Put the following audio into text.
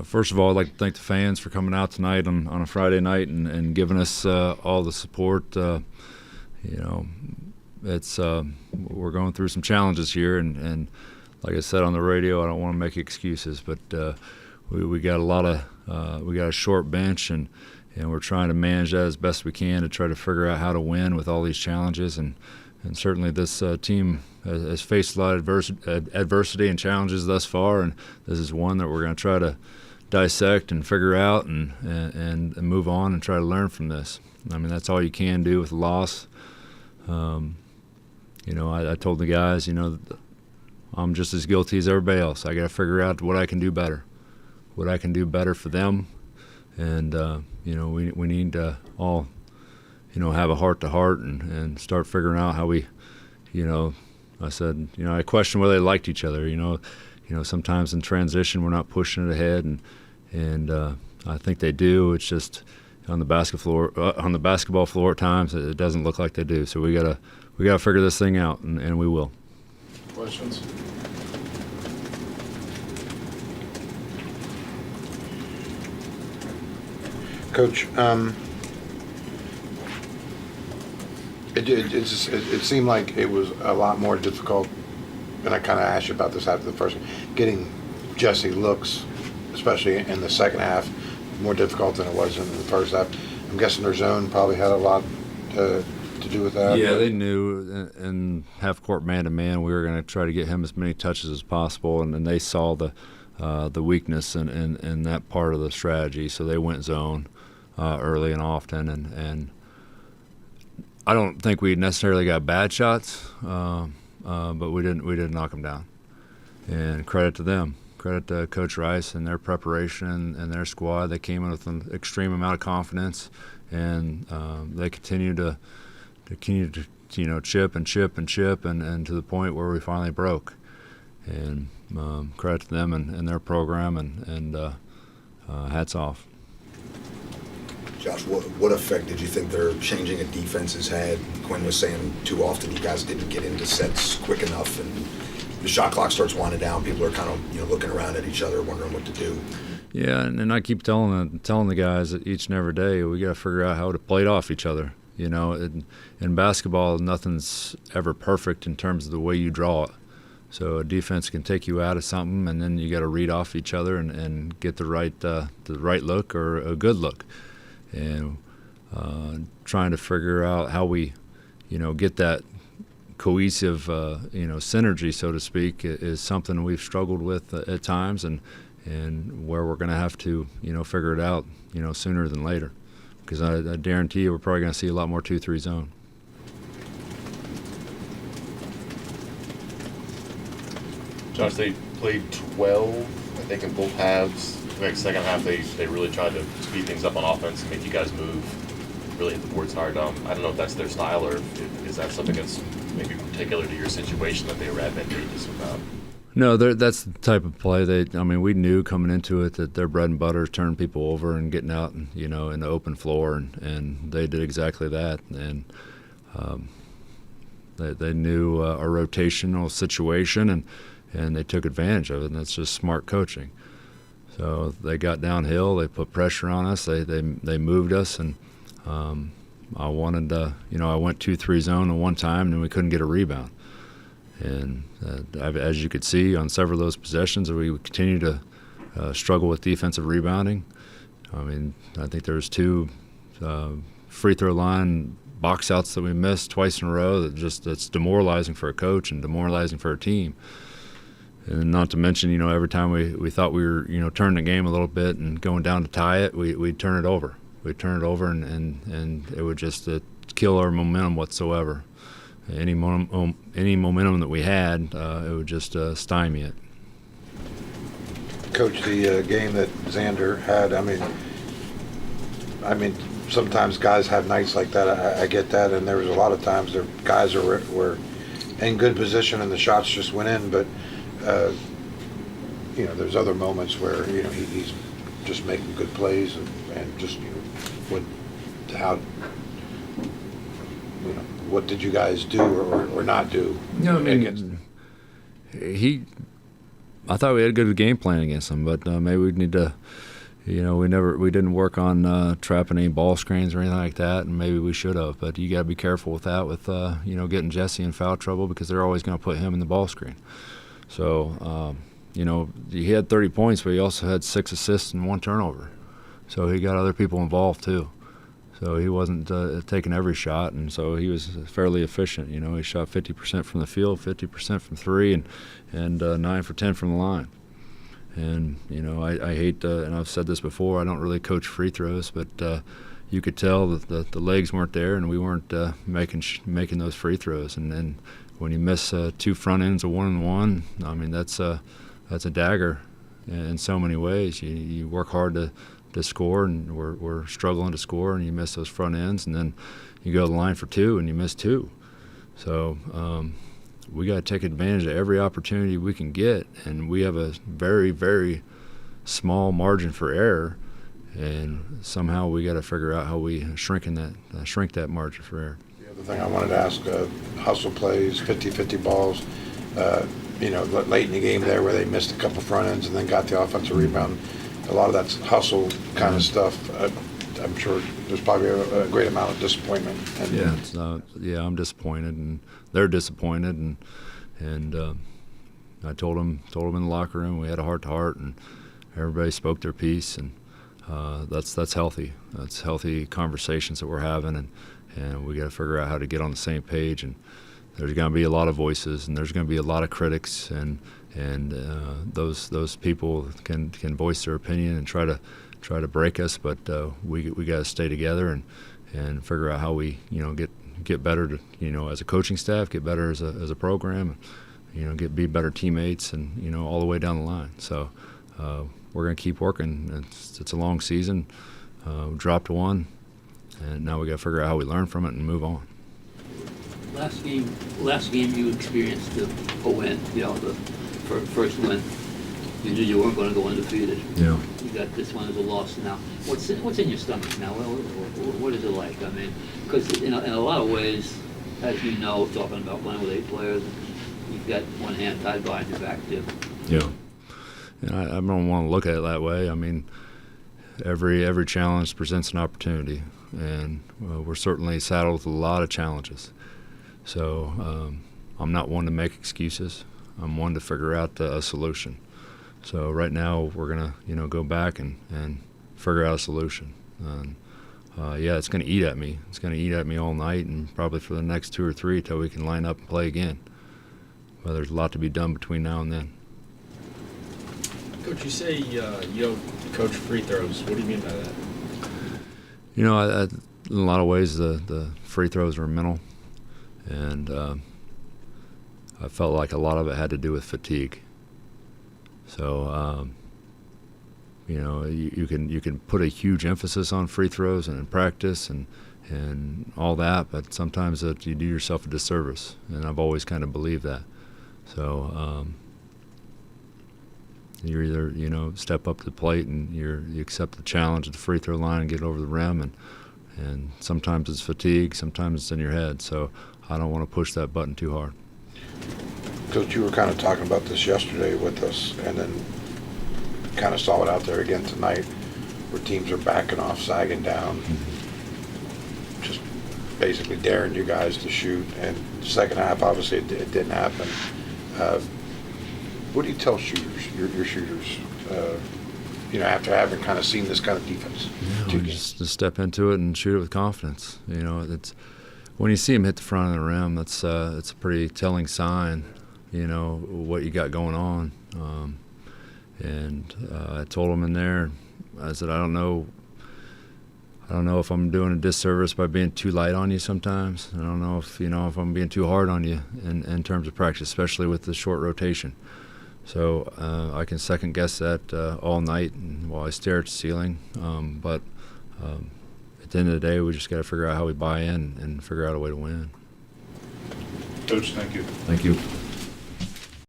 First of all, I'd like to thank the fans for coming out tonight on a Friday night and giving us all the support. It's we're going through some challenges here, and like I said on the radio, I don't want to make excuses, but we got we got a short bench, and we're trying to manage that as best we can to try to figure out how to win with all these challenges. And certainly this team has faced a lot of adversity and challenges thus far, and this is one that we're going to try to dissect and figure out and move on and try to learn from this. I mean, that's all you can do with a loss. I told the guys, I'm just as guilty as everybody else. I got to figure out what I can do better for them, and we need to all have a heart-to-heart and start figuring out how we, I said, I questioned whether they liked each other. Sometimes in transition we're not pushing it ahead, and I think they do. It's just on the basketball floor at times it doesn't look like they do. So we gotta figure this thing out, and we will. Questions? Coach, it seemed like it was a lot more difficult, and I kind of asked you about this after the first, getting Jesse looks, especially in the second half, more difficult than it was in the first half. I'm guessing their zone probably had a lot to do with that. Yeah, they knew in half-court man-to-man we were going to try to get him as many touches as possible, and they saw the weakness in that part of the strategy, so they went zone early and often, and I don't think we necessarily got bad shots, but we didn't knock them down. And credit to them, credit to Coach Rice and their preparation and their squad. They came in with an extreme amount of confidence, and they continue to chip and to the point where we finally broke. And credit to them and their program, and hats off. Josh, what effect did you think their changing of defense has had? Quinn was saying too often you guys didn't get into sets quick enough, and the shot clock starts winding down. People are kind of looking around at each other, wondering what to do. Yeah, and I keep telling the guys that each and every day we got to figure out how to play it off each other. In basketball, nothing's ever perfect in terms of the way you draw it. So a defense can take you out of something, and then you got to read off each other and get the right look or a good look. And trying to figure out how we, get that cohesive, synergy, so to speak, is something we've struggled with at times, and where we're going to have to, figure it out, sooner than later, because I guarantee you we're probably going to see a lot more 2-3 zone. Josh, they played 12, I think, in both halves. The second half, they really tried to speed things up on offense and make you guys move, really hit the boards hard. I don't know if that's their style, or is that something that's maybe particular to your situation that they were advantageous about? No, that's the type of play. We knew coming into it that their bread and butter is turning people over and getting out, in the open floor, and they did exactly that. And they knew a rotational situation, and they took advantage of it, and that's just smart coaching. So they got downhill, they put pressure on us, they moved us, and I wanted to, I went 2-3 zone at one time, and we couldn't get a rebound. And as you could see on several of those possessions, we continued to struggle with defensive rebounding. I think there was 2 free throw line box outs that we missed twice in a row. That's demoralizing for a coach and demoralizing for a team. And not to mention, every time we thought we were, turning the game a little bit and going down to tie it, we'd turn it over. We'd turn it over, and it would just kill our momentum whatsoever. Any momentum that we had, it would just stymie it. Coach, the game that Xander had, sometimes guys have nights like that. I get that, and there was a lot of times there guys were in good position and the shots just went in, but there's other moments where he's just making good plays and just what did you guys do or not do? No, I thought we had a good game plan against them, but maybe we need to. We didn't work on trapping any ball screens or anything like that, and maybe we should have. But you got to be careful with that, with getting Jesse in foul trouble, because they're always going to put him in the ball screen. So he had 30 points, but he also had 6 assists and 1 turnover. So he got other people involved too. So he wasn't taking every shot, and so he was fairly efficient. He shot 50% from the field, 50% from 3, and 9 for 10 from the line. And I hate, and I've said this before, I don't really coach free throws, but you could tell that the legs weren't there, and we weren't making those free throws. And then when you miss 2 front ends of 1-and-1, I mean that's a dagger in so many ways. You work hard to score, and we're struggling to score, and you miss those front ends, and then you go to the line for 2 and you miss 2. So we got to take advantage of every opportunity we can get, and we have a very, very small margin for error, and somehow we got to figure out how we shrink that margin for error. The other thing I wanted to ask, hustle plays, 50-50 balls, late in the game there where they missed a couple front ends and then got the offensive rebound. A lot of that's hustle kind of stuff. I'm sure there's probably a great amount of disappointment. I'm disappointed, and they're disappointed, and I told them in the locker room we had a heart-to-heart, and everybody spoke their piece, and that's healthy. That's healthy conversations that we're having, and we got to figure out how to get on the same page. And there's going to be a lot of voices, and there's going to be a lot of critics, and those people can voice their opinion and try to break us, but we got to stay together and figure out how we get better as a coaching staff, get better as a program, be better teammates, and all the way down the line. So we're going to keep working. It's a long season. We dropped 1, and now we got to figure out how we learn from it and move on. Last game you experienced a win, the first win. You knew you weren't going to go undefeated. Yeah. You got this one as a loss now. What's in your stomach now? What is it like? I mean, because in a lot of ways, as you know, talking about playing with 8 players, you've got one hand tied behind your back too. Yeah. And I don't want to look at it that way. I mean, every challenge presents an opportunity, and we're certainly saddled with a lot of challenges. So I'm not one to make excuses. I'm one to figure out a solution. So right now we're gonna go back and figure out a solution. And it's gonna eat at me. It's gonna eat at me all night, and probably for the next 2 or 3 till we can line up and play again. But there's a lot to be done between now and then. Coach, you say you don't coach free throws. What do you mean by that? In a lot of ways the free throws are mental, and I felt like a lot of it had to do with fatigue. So, you can put a huge emphasis on free throws and in practice and all that, but sometimes you do yourself a disservice, and I've always kind of believed that. So you either step up to the plate and you accept the challenge at the free throw line and get over the rim, and sometimes it's fatigue, sometimes it's in your head. So I don't want to push that button too hard. Coach, you were kind of talking about this yesterday with us, and then kind of saw it out there again tonight, where teams are backing off, sagging down, just basically daring you guys to shoot. And second half, obviously, it didn't happen. What do you tell shooters, your shooters, after having kind of seen this kind of defense? Just step into it and shoot it with confidence. It's when you see them hit the front of the rim, it's a pretty telling sign. What you got going on. And I told him in there, I said, I don't know if I'm doing a disservice by being too light on you sometimes. I don't know if I'm being too hard on you in terms of practice, especially with the short rotation. So I can second guess that all night while I stare at the ceiling. But at the end of the day, we just got to figure out how we buy in and figure out a way to win. Coach, thank you. Thank you.